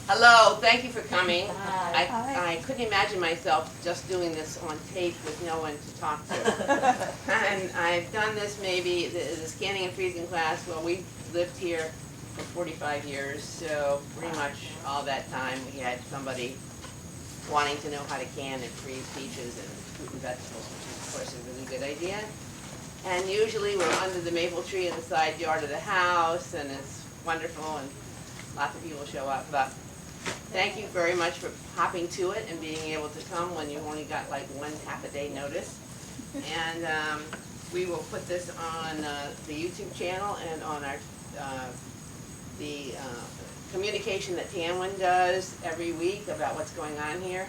Hello, thank you for coming. Hi. I couldn't imagine myself just doing this on tape with no one to talk to. And I've done this maybe, the scanning and freezing class, well, we've lived here for 45 years, so pretty much all that time we had somebody wanting to know how to can and freeze peaches and fruit and vegetables, which is of course a really good idea. And usually we're under the maple tree in the side yard of the house, and it's wonderful, and lots of people show up. But thank you very much for hopping to it and being able to come when you only got like half a day notice. And we will put this on the YouTube channel and on our the communication that Tanwin does every week about what's going on here.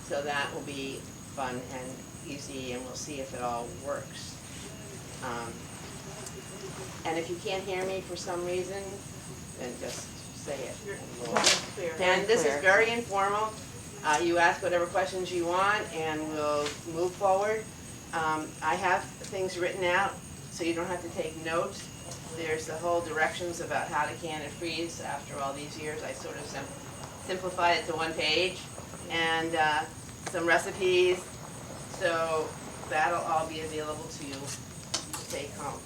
So that will be fun and easy, and we'll see if it all works. And if you can't hear me for some reason, then just say it. And this is very informal. You ask whatever questions you want and we'll move forward. I have things written out so you don't have to take notes. There's the whole directions about how to can and freeze after all these years. I sort of simplified it to one page, and some recipes. So that'll all be available to you to take home.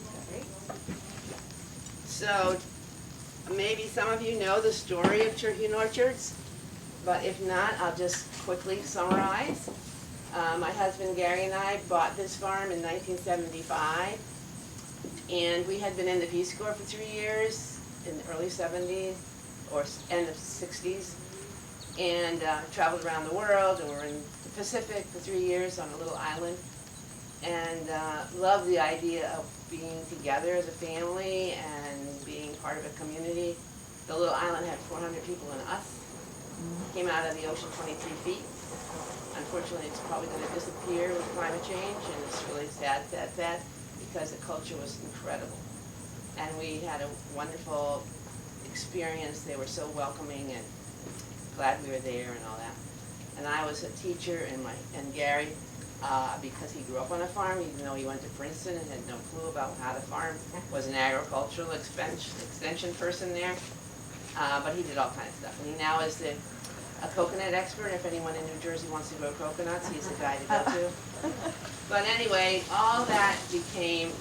So maybe some of you know the story of Turkey and Orchards, but if not, I'll just quickly summarize. My husband Gary and I bought this farm in 1975, and we had been in the Peace Corps for 3 years in the early 70s or end of 60s, and traveled around the world, and were in the Pacific for 3 years on a little island, and loved the idea of being together as a family and being part of a community. The little island had 400 people and us. Came out of the ocean 23 feet. Unfortunately, it's probably going to disappear with climate change, and it's really sad because the culture was incredible. And we had a wonderful experience. They were so welcoming and glad we were there and all that. And I was a teacher, and Gary, because he grew up on a farm, even though he went to Princeton and had no clue about how to farm, was an agricultural extension person there. But he did all kinds of stuff. And he now is a coconut expert. If anyone in New Jersey wants to grow coconuts, he's the guy to go to. But anyway, all that became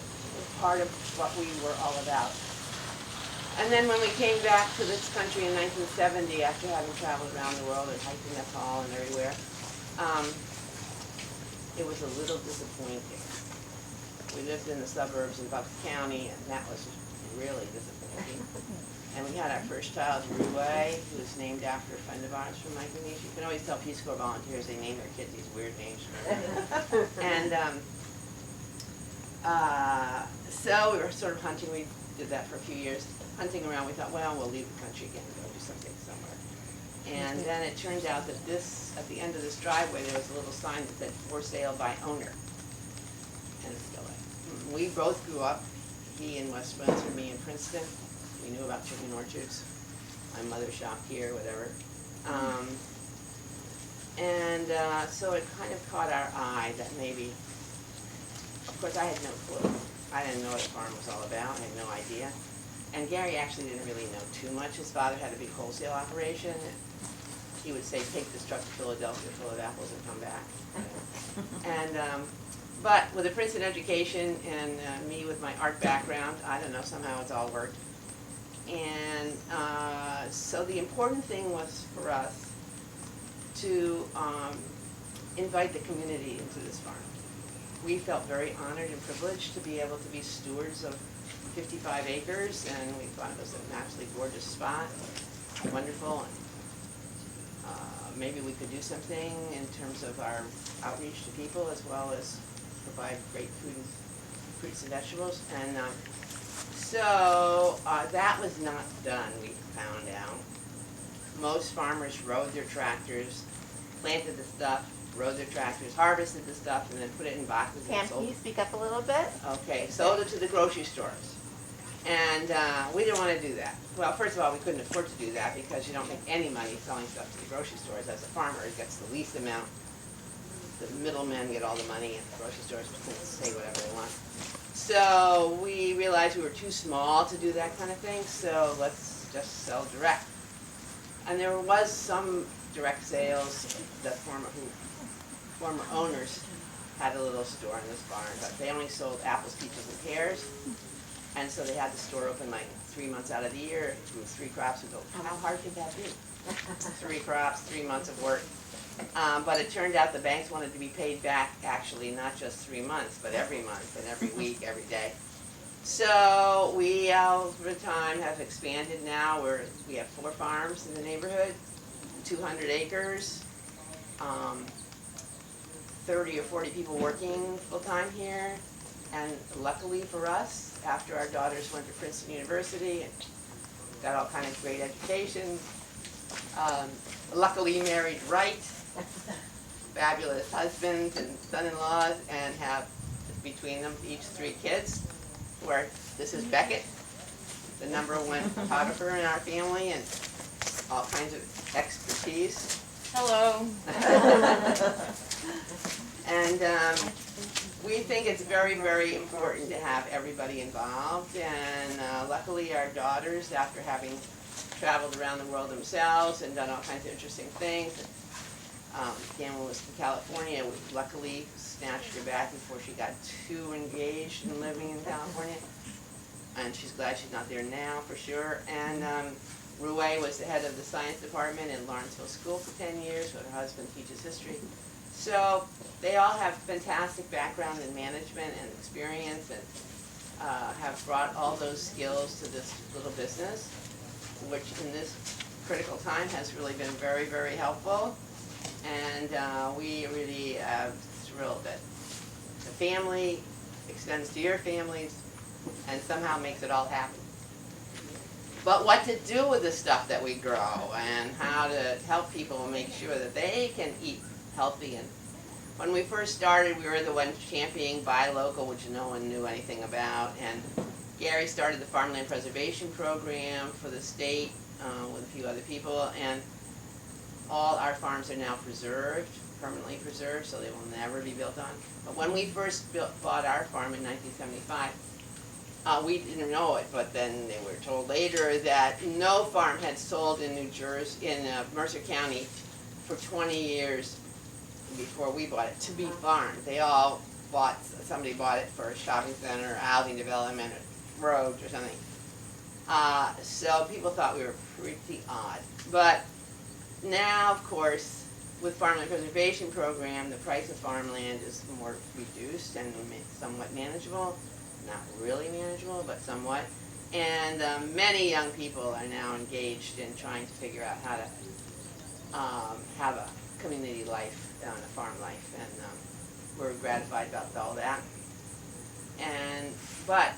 part of what we were all about. And then when we came back to this country in 1970, after having traveled around the world and hiked in Nepal and everywhere, it was a little disappointing. We lived in the suburbs in Bucks County, and that was really disappointing. And we had our first child, Ruwei, who was named after a friend of ours from Micronesia. You can always tell Peace Corps volunteers, they name their kids these weird names. And so we were sort of hunting. We did that for a few years. Hunting around, we thought, well, we'll leave the country again and go do something somewhere. And then it turned out that at the end of this driveway, there was a little sign that said, "For sale by owner." And it's still there. We both grew up, he in West Windsor, me in Princeton. We knew about Turkey and Orchards. My mother shopped here, whatever. So it kind of caught our eye that maybe, of course I had no clue. I didn't know what a farm was all about. I had no idea. And Gary actually didn't really know too much. His father had a big wholesale operation. He would say, "Take this truck to Philadelphia full of apples and come back." And but with a Princeton education and me with my art background, I don't know, somehow it's all worked. And so the important thing was for us to invite the community into this farm. We felt very honored and privileged to be able to be stewards of 55 acres, and we thought it was an absolutely gorgeous spot, wonderful. And maybe we could do something in terms of our outreach to people, as well as provide great food and fruits and vegetables. And so that was not done, we found out. Most farmers rode their tractors, planted the stuff, rode their tractors, harvested the stuff, and then put it in boxes and sold Can you speak up a little bit? Okay, sold it to the grocery stores. And we didn't want to do that. Well, first of all, we couldn't afford to do that because you don't make any money selling stuff to the grocery stores. As a farmer, it gets the least amount. The middlemen get all the money, and the grocery stores can say whatever they want. So we realized we were too small to do that kind of thing, so let's just sell direct. And there was some direct sales. The former owners had a little store in this barn, but they only sold apples, peaches, and pears. And so they had the store open like 3 months out of the year. It was 3 crops. And go, how hard could that be? 3 crops, 3 months of work. But it turned out the banks wanted to be paid back, actually, not just 3 months, but every month and every week, every day. So we, over time, have expanded now. We have 4 farms in the neighborhood, 200 acres, 30 or 40 people working full-time here. And luckily for us, after our daughters went to Princeton University and got all kind of great education, luckily married right, fabulous husbands and son-in-laws, and have between them each 3 kids. This is Beckett, the #1 photographer in our family, and all kinds of expertise. Hello. And we think it's very, very important to have everybody involved. And luckily our daughters, after having traveled around the world themselves and done all kinds of interesting things, Gamma was from California. We luckily snatched her back before she got too engaged in living in California. And she's glad she's not there now, for sure. And Rue was the head of the science department in Lawrenceville School for 10 years, where her husband teaches history. So they all have fantastic background in management and experience, and have brought all those skills to this little business, which in this critical time has really been very, very helpful. And we really are thrilled that the family extends to your families and somehow makes it all happen. But what to do with the stuff that we grow and how to help people make sure that they can eat healthy. And when we first started, we were the ones championing buy local, which no one knew anything about. And Gary started the Farmland Preservation Program for the state with a few other people. And all our farms are now preserved, permanently preserved, so they will never be built on. But when we first bought our farm in 1975, we didn't know it, but then they were told later that no farm had sold in New Jersey, in Mercer County, for 20 years before we bought it, to be farmed. They all bought, somebody bought it for a shopping center, housing development, roads or something. So people thought we were pretty odd. But now, of course, with Farmland Preservation Program, the price of farmland is more reduced and somewhat manageable. Not really manageable, but somewhat. And many young people are now engaged in trying to figure out how to have a community life, a farm life, and we're gratified about all that. But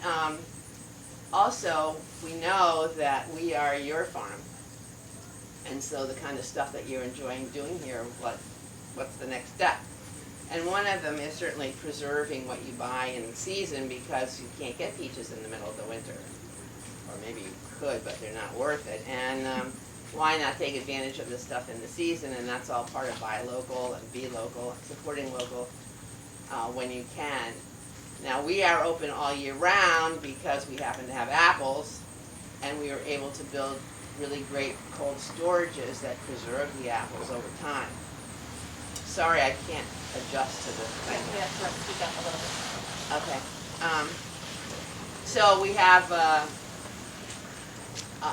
also, we know that we are your farm, and so the kind of stuff that you're enjoying doing here, what's the next step? And one of them is certainly preserving what you buy in season, because you can't get peaches in the middle of the winter. Or maybe you could, but they're not worth it. And why not take advantage of this stuff in the season? And that's all part of buy local and be local, and supporting local when you can. Now we are open all year round because we happen to have apples, and we were able to build really great cold storages that preserve the apples over time. Sorry, I can't adjust to this thing. We have to speak up a little bit. Okay. So we have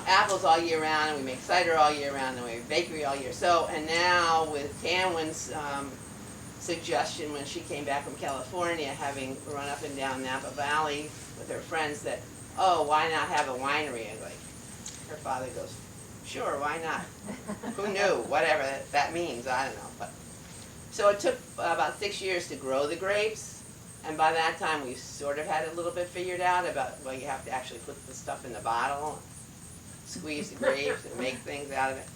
apples all year round, and we make cider all year round, and we have bakery all year. So, and now with Tanwin's suggestion when she came back from California, having run up and down Napa Valley with her friends, that, oh, why not have a winery? And like, her father goes, sure, why not? Who knew? Whatever that means, I don't know. But so it took about 6 years to grow the grapes, and by that time we sort of had a little bit figured out about, well, you have to actually put the stuff in the bottle, squeeze the grapes and make things out of it.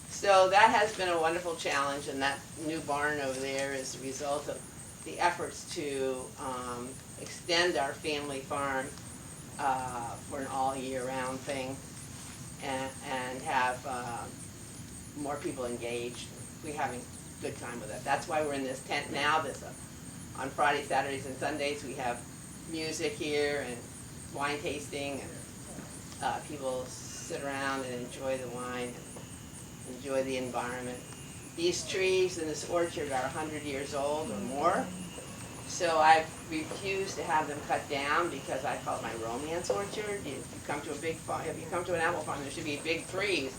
So that has been a wonderful challenge, and that new barn over there is the result of the efforts to extend our family farm for an all year round thing, and have more people engaged. We're having good time with it. That's why we're in this tent now. On Fridays, Saturdays, and Sundays we have music here and wine tasting, and people sit around and enjoy the wine. enjoy the environment. These trees in this orchard are 100 years old or more, so I've refused to have them cut down because I call it my romance orchard. If you come to a big farm, if you come to an apple farm, there should be big trees,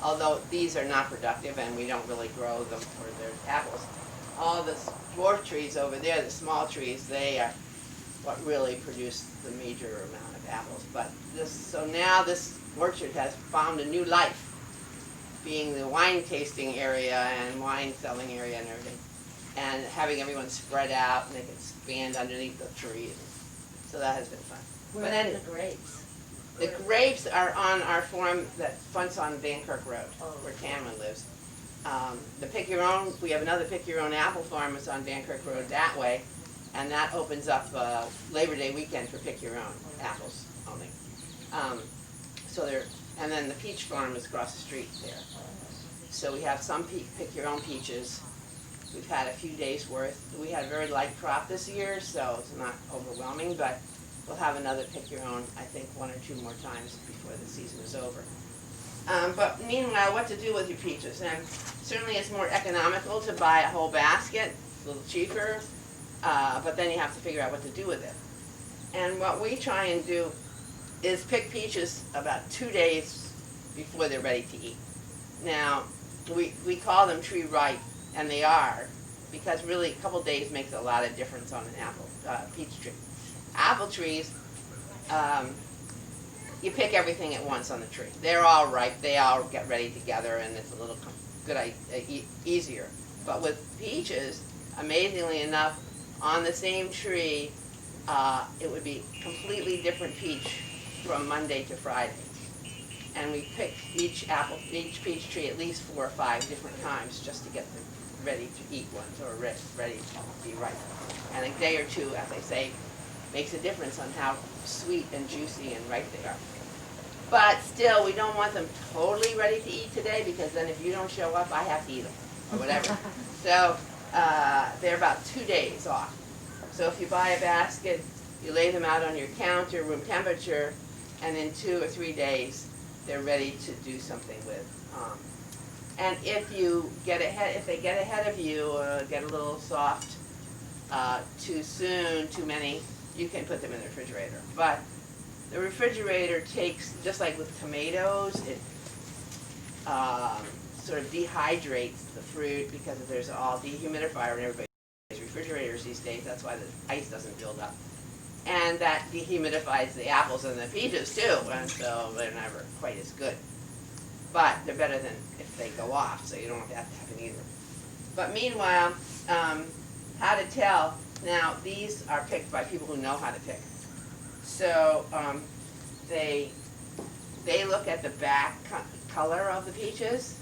although these are not productive and we don't really grow them for their apples. All the dwarf trees over there, the small trees, they are what really produce the major amount of apples. But so now this orchard has found a new life, being the wine tasting area and wine selling area and everything, and having everyone spread out and they can stand underneath the trees. So that has been fun. Where are the grapes? The grapes are on our farm that fronts on Van Kirk Road, Oh. where Cameron lives. The Pick Your Own, we have another Pick Your Own apple farm that's on Van Kirk Road that way, and that opens up Labor Day weekend for Pick Your Own apples only. And then the peach farm is across the street there. So we have some Pick Your Own peaches. We've had a few days worth. We had a very light crop this year, so it's not overwhelming, but we'll have another Pick Your Own, I think, 1 or 2 more times before the season is over. But meanwhile, what to do with your peaches? And certainly it's more economical to buy a whole basket, a little cheaper, but then you have to figure out what to do with it. And what we try and do is pick peaches about 2 days before they're ready to eat. Now, we call them tree ripe, and they are, because really a couple days makes a lot of difference on an peach tree. Apple trees, you pick everything at once on the tree. They're all ripe, they all get ready together, and it's a little easier. But with peaches, amazingly enough, on the same tree, it would be completely different peach from Monday to Friday. And we pick each peach tree at least 4 or 5 different times just to get them ready to eat ones or ready to be ripe. And a day or two, as I say, makes a difference on how sweet and juicy and ripe they are. But still, we don't want them totally ready to eat today, because then if you don't show up, I have to eat them, or whatever. So they're about 2 days off. So if you buy a basket, you lay them out on your counter, room temperature, and in 2 or 3 days, they're ready to do something with. And if they get ahead of you, or get a little soft too soon, too many, you can put them in the refrigerator. But the refrigerator takes, just like with tomatoes, it sort of dehydrates the fruit because there's all dehumidifier in everybody's refrigerators these days. That's why the ice doesn't build up. And that dehumidifies the apples and the peaches too, and so they're never quite as good. But they're better than if they go off, so you don't have to have them either. But meanwhile, how to tell? Now, these are picked by people who know how to pick. So they look at the back color of the peaches,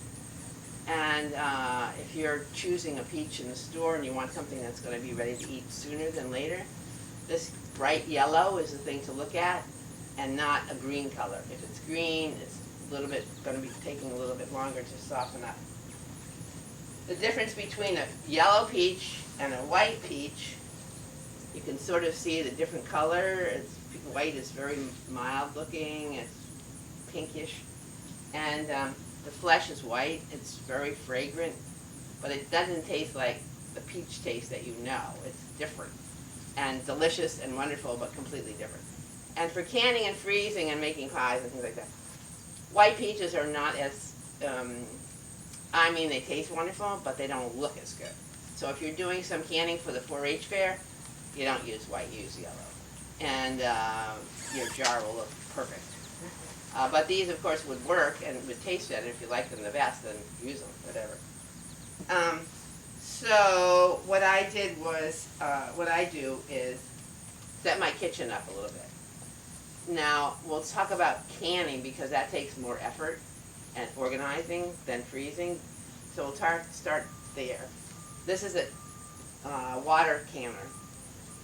and if you're choosing a peach in the store and you want something that's going to be ready to eat sooner than later, this bright yellow is the thing to look at, and not a green color. If it's green, it's going to be taking a little bit longer to soften up. The difference between a yellow peach and a white peach, you can sort of see the different color. White is very mild looking, it's pinkish, and the flesh is white. It's very fragrant, but it doesn't taste like the peach taste that you know. It's different and delicious and wonderful, but completely different. And for canning and freezing and making pies and things like that, white peaches are not as, they taste wonderful, but they don't look as good. So if you're doing some canning for the 4-H fair, you don't use white, you use yellow. And your jar will look perfect. But these, of course, would work and would taste better. If you like them the best, then use them, whatever. So what I did was, what I do is set my kitchen up a little bit. Now, we'll talk about canning because that takes more effort and organizing than freezing. So we'll start there. This is a water canner.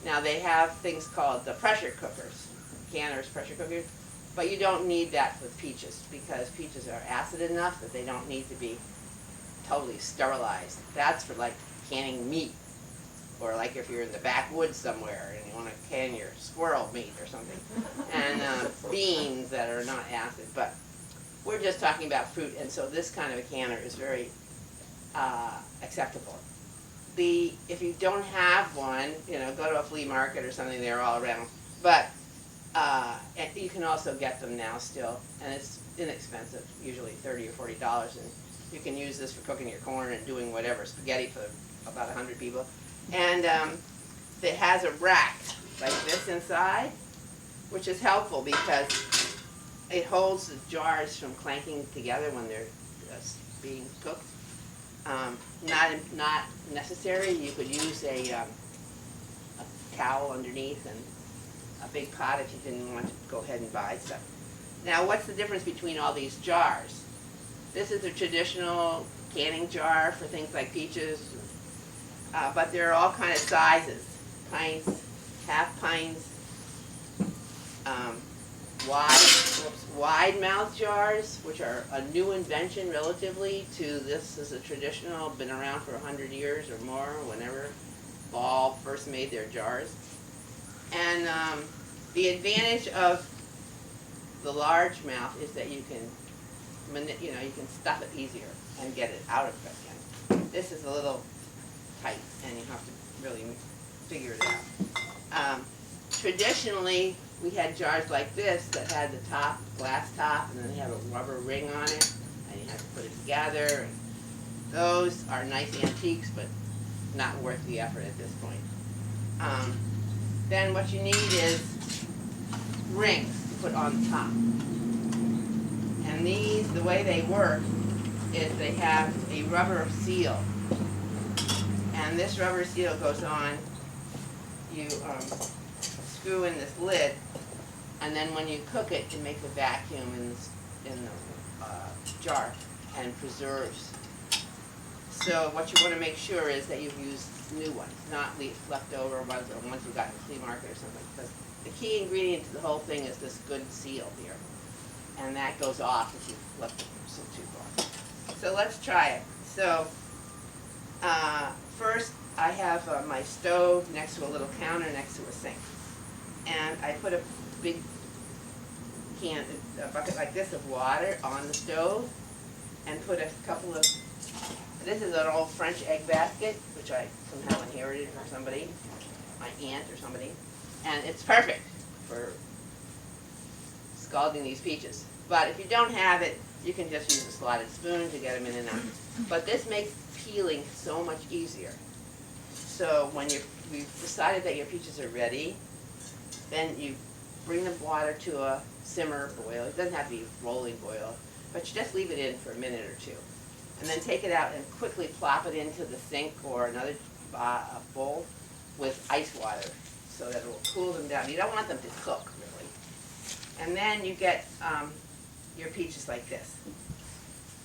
Now they have things called the pressure cookers, canners, pressure cookers, but you don't need that with peaches because peaches are acid enough that they don't need to be totally sterilized. That's for like canning meat, or like if you're in the backwoods somewhere and you want to can your squirrel meat or something, and beans that are not acid. But We're just talking about fruit, and so this kind of a canner is very acceptable. If you don't have one, go to a flea market or something, they're all around. But and you can also get them now still, and it's inexpensive, usually $30 or $40, and you can use this for cooking your corn and doing whatever, spaghetti for about 100 people. And it has a rack like this inside, which is helpful because it holds the jars from clanking together when they're being cooked. Not necessary. You could use a towel underneath and a big pot if you didn't want to go ahead and buy stuff. Now, what's the difference between all these jars? This is a traditional canning jar for things like peaches, but there are all kind of sizes: pints, half pints, wide mouth jars, which are a new invention relatively to this is a traditional, been around for 100 years or more, whenever Ball first made their jars. And the advantage of the large mouth is that you can, you can stuff it easier and get it out of it again. This is a little tight, and you have to really figure it out. Traditionally, we had jars like this that had the top, glass top, and then they have a rubber ring on it, and you have to put it together. And those are nice antiques, but not worth the effort at this point. Then what you need is rings to put on top. And these, the way they work is they have a rubber seal. And this rubber seal goes on, you screw in this lid, and then when you cook it, it makes a vacuum in the jar and preserves. So what you want to make sure is that you've used new ones, not leftover ones or ones you got in the flea market or something. Because the key ingredient to the whole thing is this good seal here, and that goes off if you've left it too far. So let's try it. So first, I have my stove next to a little counter next to a sink, and I put a big a bucket like this of water on the stove, and put a couple of. This is an old French egg basket, which I somehow inherited from somebody, my aunt or somebody, and it's perfect for scalding these peaches. But if you don't have it, you can just use a slotted spoon to get them in and out. But this makes peeling so much easier. So when you've decided that your peaches are ready, then you bring the water to a simmer boil. It doesn't have to be rolling boil, but you just leave it in for a minute or two. And then take it out and quickly plop it into the sink or another bowl with ice water so that it will cool them down. You don't want them to cook, really. And then you get your peaches like this.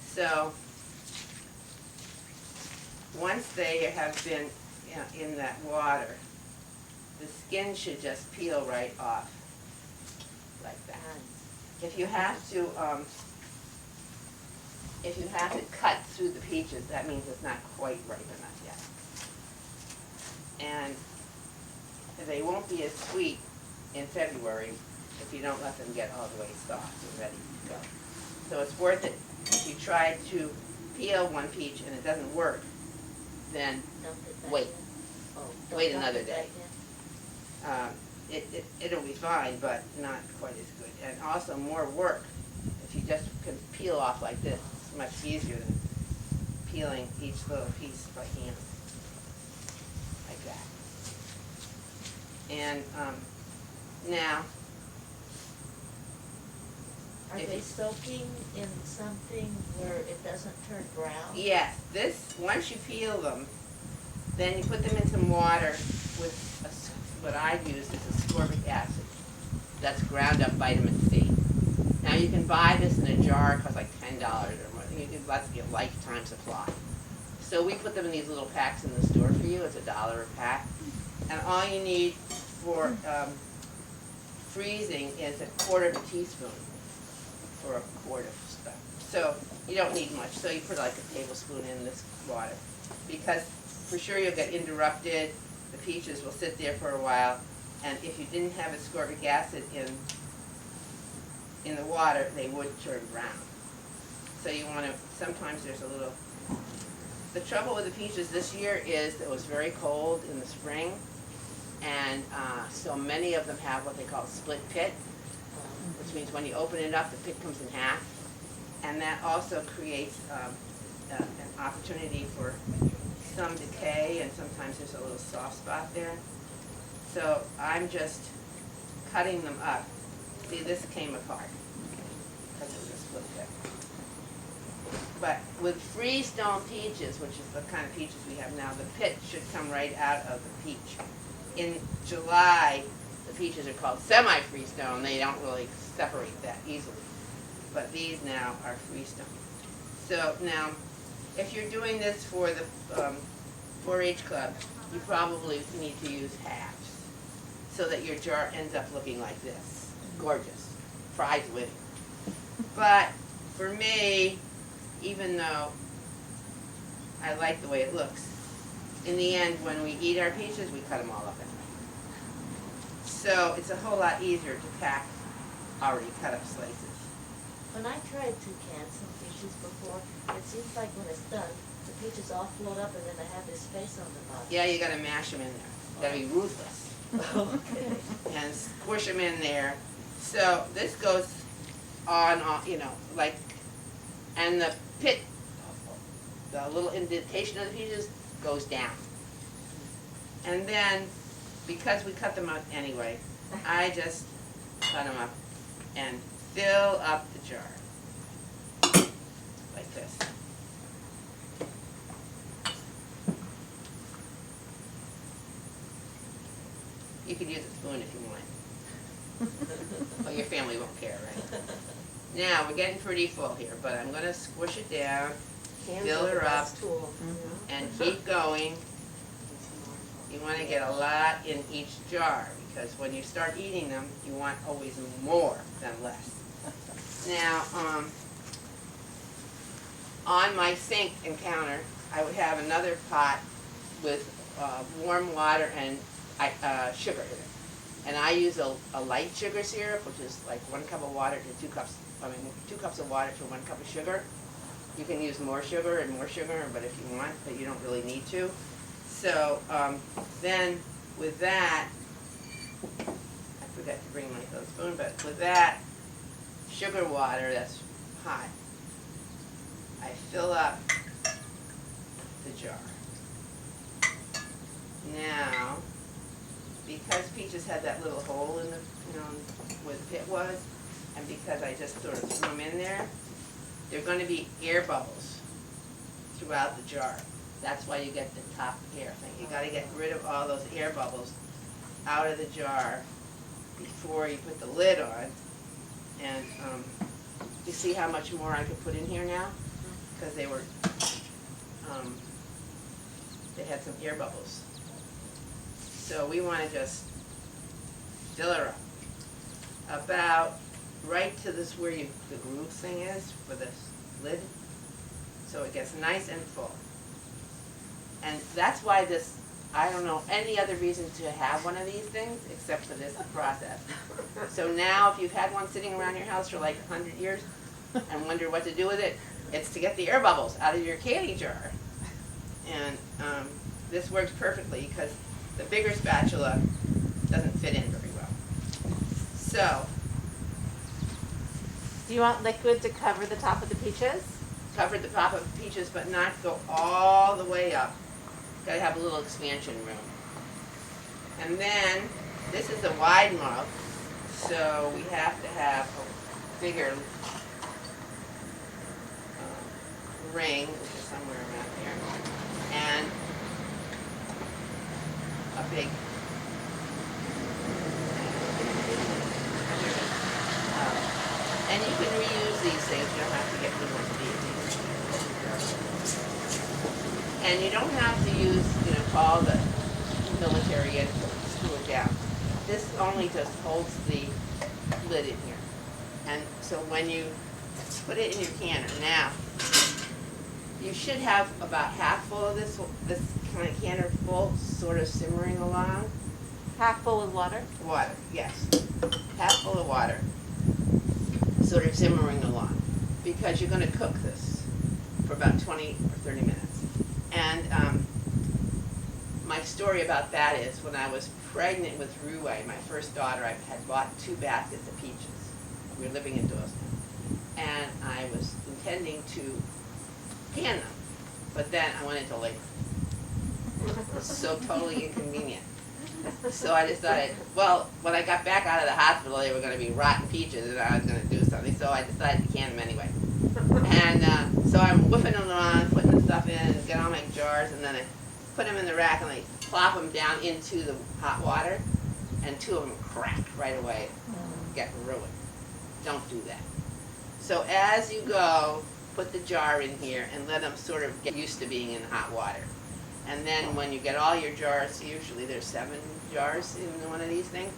So once they have been in that water, the skin should just peel right off like that. If you have to cut through the peaches, that means it's not quite ripe enough yet. And they won't be as sweet in February if you don't let them get all the way soft and ready to go. So it's worth it. If you try to peel one peach and it doesn't work, then wait. Wait another day. It'll be fine, but not quite as good. And also more work. If you just can peel off like this, it's much easier than peeling each little piece by hand, like that. And now, Are they soaking in something where it doesn't turn brown? yes, once you peel them, then you put them in some water with what I use is ascorbic acid. That's ground up vitamin C. Now you can buy this in a jar, it costs like $10 or more. That's a lifetime supply. So we put them in these little packs in the store for you. It's $1 a pack. And all you need for freezing is 1/4 teaspoon for a quart of stuff. So you don't need much. So you put like a tablespoon in this water. Because for sure you'll get interrupted. The peaches will sit there for a while. And if you didn't have ascorbic acid in the water, they would turn brown. So you want to, sometimes there's a little, the trouble with the peaches this year is it was very cold in the spring, and so many of them have what they call a split pit, which means when you open it up, the pit comes in half, and that also creates an opportunity for some decay, and sometimes there's a little soft spot there. So I'm just cutting them up. See, this came apart because it was a split pit. But with freestone peaches, which is the kind of peaches we have now, the pit should come right out of the peach. In July, the peaches are called semi-freestone. They don't really separate that easily. But these now are freestone. So now, if you're doing this for the 4-H club, you probably need to use halves so that your jar ends up looking like this. Gorgeous. Fried with. But for me, even though I like the way it looks, in the end, when we eat our peaches, we cut them all up anyway. So it's a whole lot easier to pack already cut up slices. When I tried to can some peaches before, it seems like when it's done, the peaches all float up and then they have this space on the bottom. Yeah, you gotta mash them in there. You gotta be ruthless. Okay. And squish them in there. So this goes on, you know, like, and the pit, the little indentation of the peaches goes down. And then, because we cut them up anyway, I just cut them up and fill up the jar. Like this. You could use a spoon if you want. But your family won't care, right? Now, we're getting pretty full here, but I'm gonna squish it down, fill her up, and keep going. You wanna get a lot in each jar, because when you start eating them, you want always more than less. Now, on my sink and counter, I would have another pot with warm water and sugar in it. And I use a light sugar syrup, which is like 1 cup of water to 2 cups, 2 cups of water to 1 cup of sugar. You can use more sugar, but if you want, but you don't really need to. So then with that, I forgot to bring my little spoon, but with that sugar water that's hot, I fill up the jar. Now, because peaches had that little hole in the, you know, where the pit was, and because I just sort of threw them in there, there are going to be air bubbles throughout the jar. That's why you get the top air thing. You got to get rid of all those air bubbles out of the jar before you put the lid on. And you see how much more I could put in here now? Because they were, they had some air bubbles. So we want to just fill her up about right to this where the groove thing is for the lid, so it gets nice and full. And that's why this, I don't know any other reason to have one of these things except for this process. So now if you've had one sitting around your house for like 100 years and wonder what to do with it, it's to get the air bubbles out of your candy jar. And this works perfectly because the bigger spatula doesn't fit in very well. So, Do you want liquid to cover the top of the peaches? cover the top of the peaches, but not go all the way up. Gotta have a little expansion room. And then, this is a wide mug, so we have to have a bigger ring, which is somewhere around here, and a big and you can reuse these things, you don't have to get new ones. And you don't have to use, you know, all the military and screw it down. This only just holds the lid in here. And so when you put it in your canner, now, you should have about half full of this kind of canner full, sort of simmering along. Half full with water? Water, yes. Half full of water, sort of simmering along. because you're gonna cook this for about 20 or 30 minutes. And my story about that is when I was pregnant with Ruwei, my first daughter, I had bought 2 baskets of peaches. We were living in Dawson. And I was intending to can them, but then I went into labor. It was so totally inconvenient. So I decided, well, when I got back out of the hospital, they were going to be rotten peaches, and I was going to do something. So I decided to can them anyway. And so I'm whipping them around, putting the stuff in, and get all my jars, and then I put them in the rack, and I plop them down into the hot water, and 2 of them crack right away, get ruined. Don't do that. So as you go, put the jar in here and let them sort of get used to being in hot water. And then when you get all your jars, usually there's 7 jars in one of these things,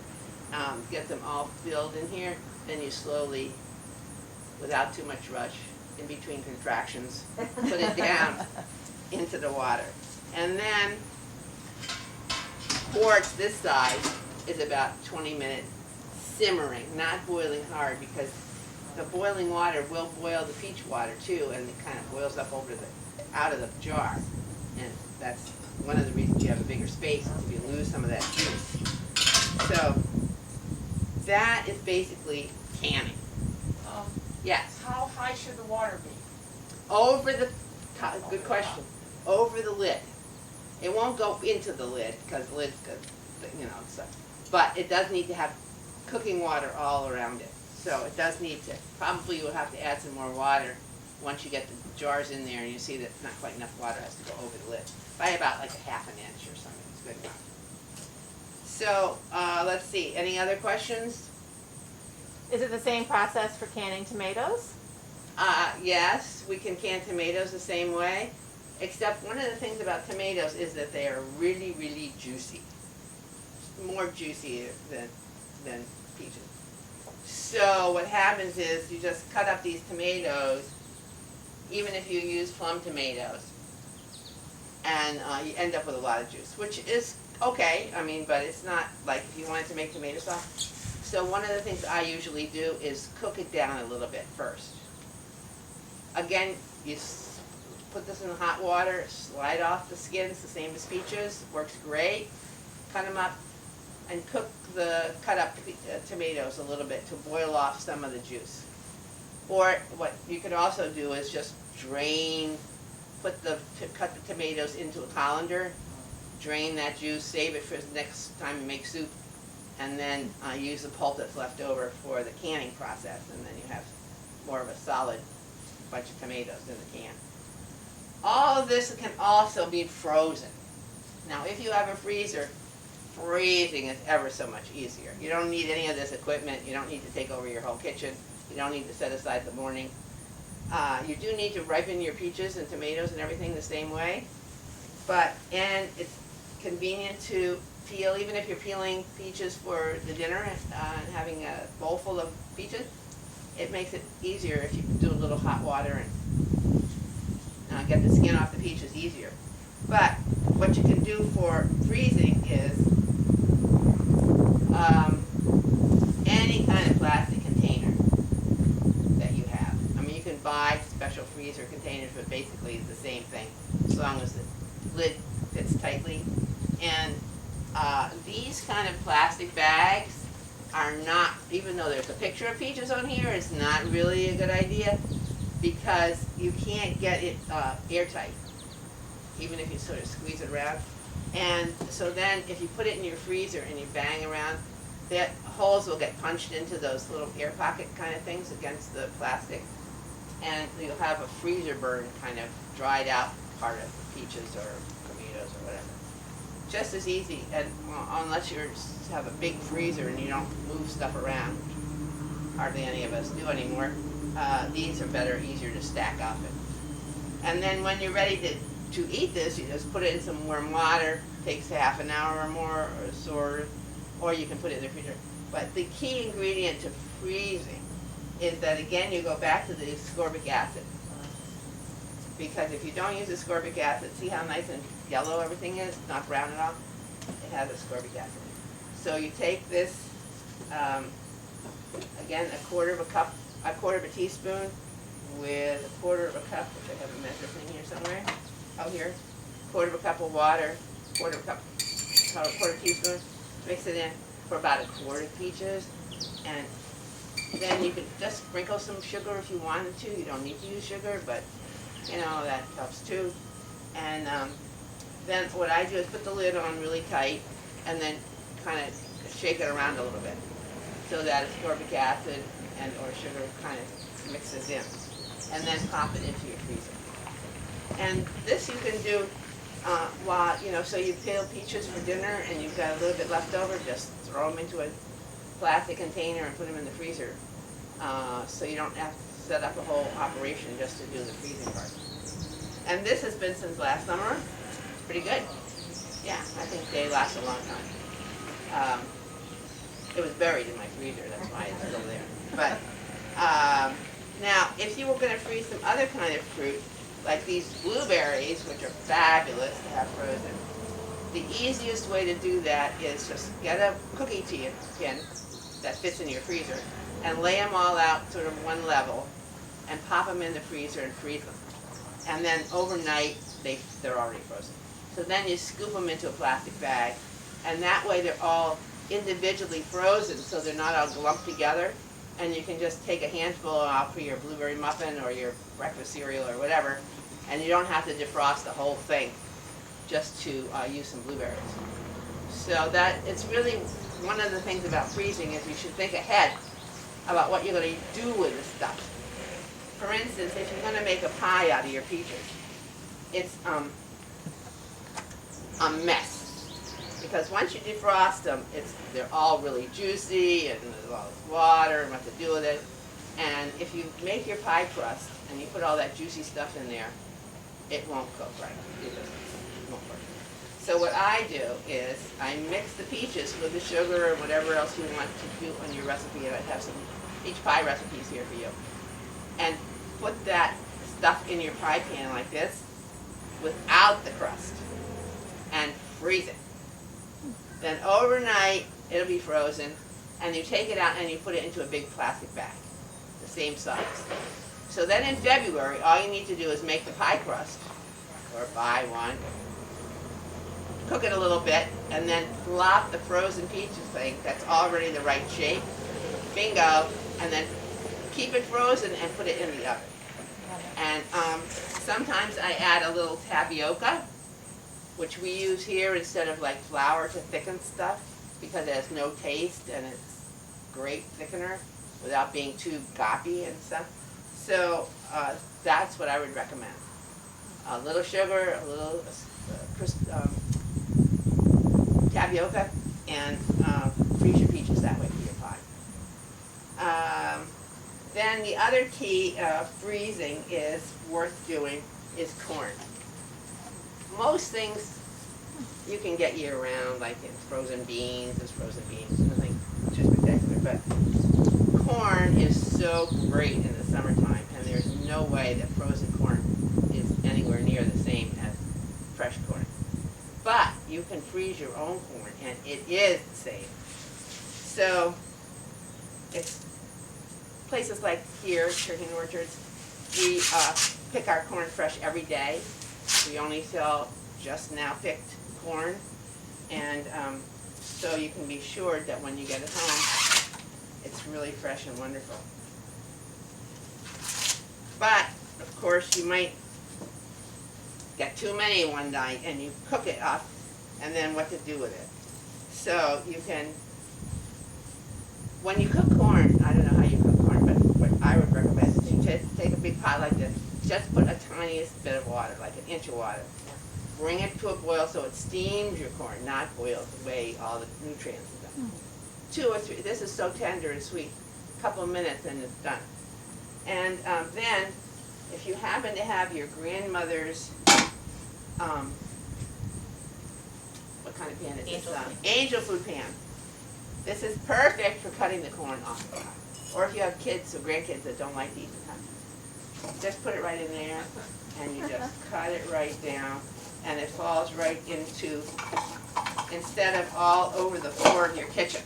get them all filled in here, then you slowly, without too much rush, in between contractions, put it down into the water. And then quarts this size is about 20 minutes simmering, not boiling hard, because the boiling water will boil the peach water too, and it kind of boils up out of the jar. And that's one of the reasons you have a bigger space, is if you lose some of that juice. So that is basically canning. Yes. How high should the water be? Over the top, good question. Over the lid. It won't go into the lid because the lid's good, so. But it does need to have cooking water all around it. So it does need to, probably you'll have to add some more water once you get the jars in there and you see that not quite enough water has to go over the lid. By about like a half an inch or something, it's good enough. So, let's see, any other questions? Is it the same process for canning tomatoes? Yes, we can can tomatoes the same way, except one of the things about tomatoes is that they are really, really juicy. More juicy than peaches. So what happens is you just cut up these tomatoes, even if you use plum tomatoes, and you end up with a lot of juice, which is okay, but it's not like if you wanted to make tomato sauce. So one of the things I usually do is cook it down a little bit first. Again, you put this in the hot water, slide off the skins, the same as peaches, works great. Cut them up and cook the cut up tomatoes a little bit to boil off some of the juice. Or what you could also do is just drain, cut the tomatoes into a colander, drain that juice, save it for the next time you make soup, and then use the pulp that's left over for the canning process, and then you have more of a solid bunch of tomatoes in the can. All of this can also be frozen. Now if you have a freezer, freezing is ever so much easier. You don't need any of this equipment, you don't need to take over your whole kitchen, you don't need to set aside the morning. You do need to ripen your peaches and tomatoes and everything the same way, and it's convenient to peel, even if you're peeling peaches for the dinner and having a bowl full of peaches, it makes it easier if you do a little hot water and get the skin off the peaches easier. But what you can do for freezing is any kind of plastic container that you have. You can buy special freezer containers, but basically it's the same thing, as long as the lid fits tightly. And these kind of plastic bags are not, even though there's a picture of peaches on here, it's not really a good idea because you can't get it airtight, even if you sort of squeeze it around. And so then if you put it in your freezer and you bang around, the holes will get punched into those little air pocket kind of things against the plastic, and you'll have a freezer burn kind of dried out part of the peaches or tomatoes or whatever. Just as easy, and unless you have a big freezer and you don't move stuff around, hardly any of us do anymore, these are better, easier to stack up. And then when you're ready to eat this, you just put it in some warm water, takes half an hour or more, or you can put it in the freezer. But the key ingredient to freezing is that, again, you go back to the ascorbic acid. Because if you don't use ascorbic acid, see how nice and yellow everything is? Not brown at all? It has ascorbic acid. So you take this, again, a quarter of a teaspoon, with a quarter of a cup, which I have a measure thing here somewhere, out here, quarter of a cup of water, quarter teaspoon, mix it in for about a quart of peaches, and then you could just sprinkle some sugar if you wanted to. You don't need to use sugar, but you know, that helps too. And then what I do is put the lid on really tight and then kind of shake it around a little bit so that ascorbic acid and or sugar kind of mixes in. And then pop it into your freezer. And this you can do while, you know, so you peel peaches for dinner and you've got a little bit left over, just throw them into a plastic container and put them in the freezer. So you don't have to set up a whole operation just to do the freezing part. And this has been since last summer. It's pretty good. Yeah, I think they last a long time. It was buried in my freezer, that's why it's still there. But now, if you were going to freeze some other kind of fruit, like these blueberries, which are fabulous to have frozen, the easiest way to do that is just get a cookie tin that fits in your freezer and lay them all out sort of one level and pop them in the freezer and freeze them. And then overnight, they're already frozen. So then you scoop them into a plastic bag, and that way they're all individually frozen, so they're not all lumped together. And you can just take a handful out for your blueberry muffin or your breakfast cereal or whatever, and you don't have to defrost the whole thing just to use some blueberries. So that it's really one of the things about freezing is you should think ahead about what you're going to do with the stuff. For instance, if you're going to make a pie out of your peaches, it's a mess. Because once you defrost them, they're all really juicy and there's all this water and what to do with it. And if you make your pie crust and you put all that juicy stuff in there, it won't cook right. It won't work. So what I do is I mix the peaches with the sugar or whatever else you want to do on your recipe, and I have some peach pie recipes here for you. And put that stuff in your pie pan like this without the crust and freeze it. Then overnight, it'll be frozen, and you take it out and you put it into a big plastic bag, the same size. So then in February, all you need to do is make the pie crust, or buy one, cook it a little bit, and then flop the frozen peaches thing that's already the right shape, bingo, and then keep it frozen and put it in the oven. And sometimes I add a little tapioca, which we use here instead of like flour to thicken stuff, because it has no taste and it's great thickener without being too goppy and stuff. So that's what I would recommend. A little sugar, a little tapioca, and freeze your peaches that way for your pie. Then the other key freezing is worth doing is corn. Most things you can get year-round, like in frozen beans, nothing too spectacular, but corn is so great in the summertime, and there's no way that frozen corn is anywhere near the same as fresh corn. But you can freeze your own corn, and it is the same. So, it's places like here, Cherokee Orchards, we pick our corn fresh every day. We only sell just now picked corn, and so you can be sure that when you get it home, it's really fresh and wonderful. But, of course, you might get too many one night and you cook it up, and then what to do with it. So you can, when you cook corn, I don't know how you cook corn, but what I would recommend is you just take a big pot like this, just put a tiniest bit of water, like an inch of water. Bring it to a boil so it steams your corn, not boils away all the nutrients and stuff. 2 or 3, this is so tender and sweet, a couple of minutes and it's done. And then, if you happen to have your grandmother's, what kind of pan is this? Angel food pan. This is perfect for cutting the corn off the top. Or if you have kids or grandkids that don't like to eat the top. Just put it right in there, and you just cut it right down, and it falls right into, instead of all over the floor of your kitchen.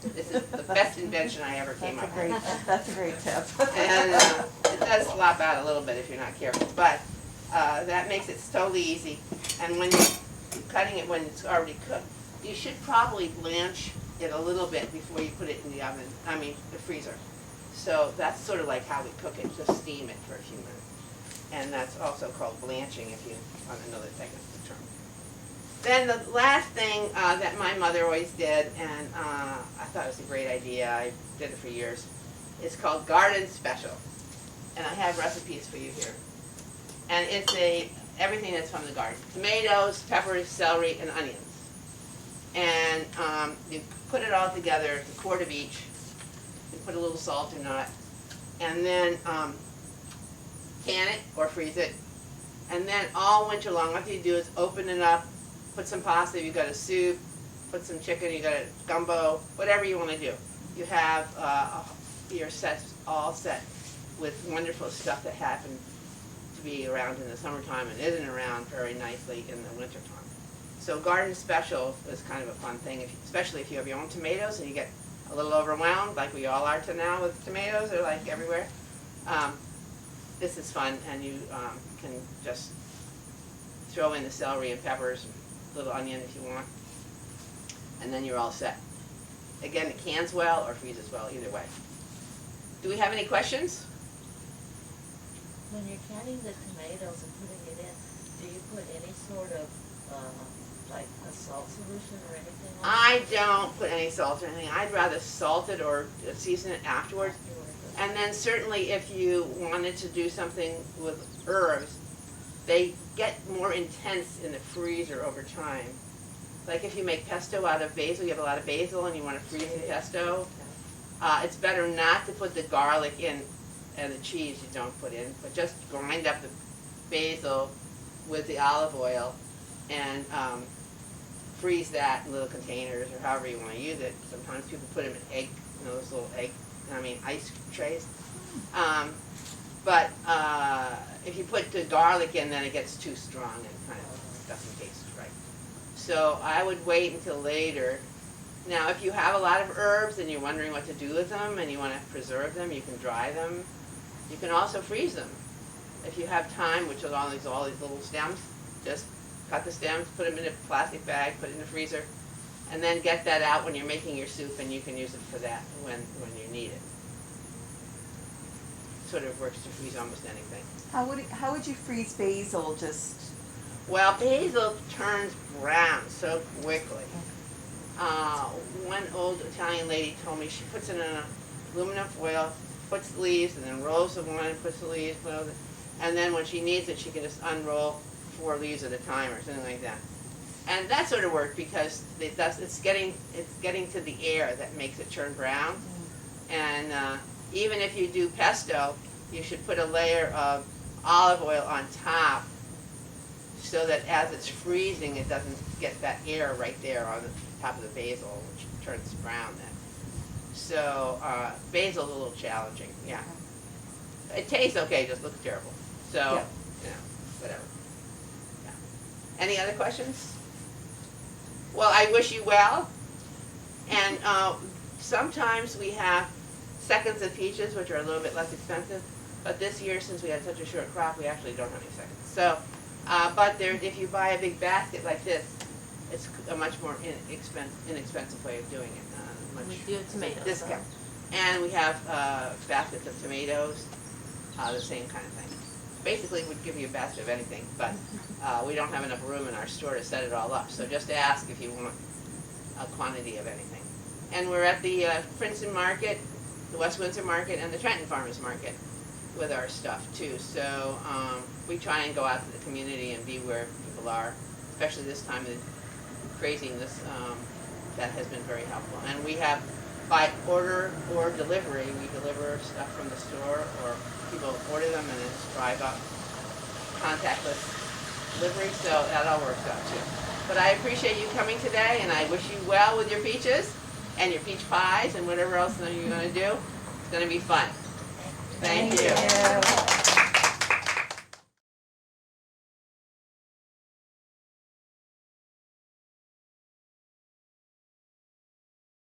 This is the best invention I ever came up with. That's a great tip. And it does flop out a little bit if you're not careful, but that makes it totally easy. And when you're cutting it when it's already cooked, you should probably blanch it a little bit before you put it in the oven, the freezer. So that's sort of like how we cook it, just steam it for a few minutes. And that's also called blanching if you want another technical term. Then the last thing that my mother always did, and I thought it was a great idea, I did it for years, is called Garden Special. And I have recipes for you here. And it's everything that's from the garden. Tomatoes, peppers, celery, and onions. And you put it all together, a quart of each. You put a little salt in it. And then can it or freeze it. And then all winter long, what you do is open it up, put some pasta, if you've got a soup, put some chicken, you've got a gumbo, whatever you want to do. You have your sets all set with wonderful stuff that happened to be around in the summertime and isn't around very nicely in the wintertime. So Garden Special is kind of a fun thing, especially if you have your own tomatoes and you get a little overwhelmed, like we all are to now with tomatoes, they're like everywhere. This is fun, and you can just throw in the celery and peppers and a little onion if you want, and then you're all set. Again, it cans well or freezes well, either way. Do we have any questions? When you're canning the tomatoes and putting it in, do you put any sort of, like a salt solution or anything on it? I don't put any salt or anything. I'd rather salt it or season it afterwards. And then certainly if you wanted to do something with herbs, they get more intense in the freezer over time. Like if you make pesto out of basil, you have a lot of basil and you want to freeze the pesto, it's better not to put the garlic in and the cheese you don't put in, but just grind up the basil with the olive oil and freeze that in little containers or however you want to use it. Sometimes people put them in those little ice trays. But if you put the garlic in, then it gets too strong and kind of doesn't taste right. So I would wait until later. Now, if you have a lot of herbs and you're wondering what to do with them and you want to preserve them, you can dry them. You can also freeze them. If you have time, which is all these little stems, just cut the stems, put them in a plastic bag, put it in the freezer, and then get that out when you're making your soup, and you can use it for that when you need it. Sort of works to freeze almost anything. How would you freeze basil? Just Well, basil turns brown so quickly. One old Italian lady told me she puts it in an aluminum foil, puts the leaves, and then rolls the one, puts the leaves, and then when she needs it, she can just unroll 4 leaves at a time or something like that. And that sort of worked because it's getting to the air that makes it turn brown. And even if you do pesto, you should put a layer of olive oil on top so that as it's freezing, it doesn't get that air right there on the top of the basil, which turns brown then. So basil's a little challenging, yeah. It tastes okay, just looks terrible. So, whatever. Yeah. Any other questions? Well, I wish you well. And sometimes we have seconds of peaches, which are a little bit less expensive. But this year, since we had such a short crop, we actually don't have any seconds. So, but if you buy a big basket like this, it's a much more inexpensive way of doing it. We do have tomatoes. Discount. And we have baskets of tomatoes, the same kind of thing. Basically, we'd give you a basket of anything, but we don't have enough room in our store to set it all up. So just ask if you want a quantity of anything. And we're at the Princeton Market, the West Windsor Market, and the Trenton Farmers Market with our stuff too. So we try and go out to the community and be where people are, especially this time of craziness. That has been very helpful. And we have, by order or delivery, we deliver stuff from the store, or people order them and it's drive up, contactless delivery, so that all works out too. But I appreciate you coming today, and I wish you well with your peaches and your peach pies and whatever else you're going to do. It's going to be fun. Thank you.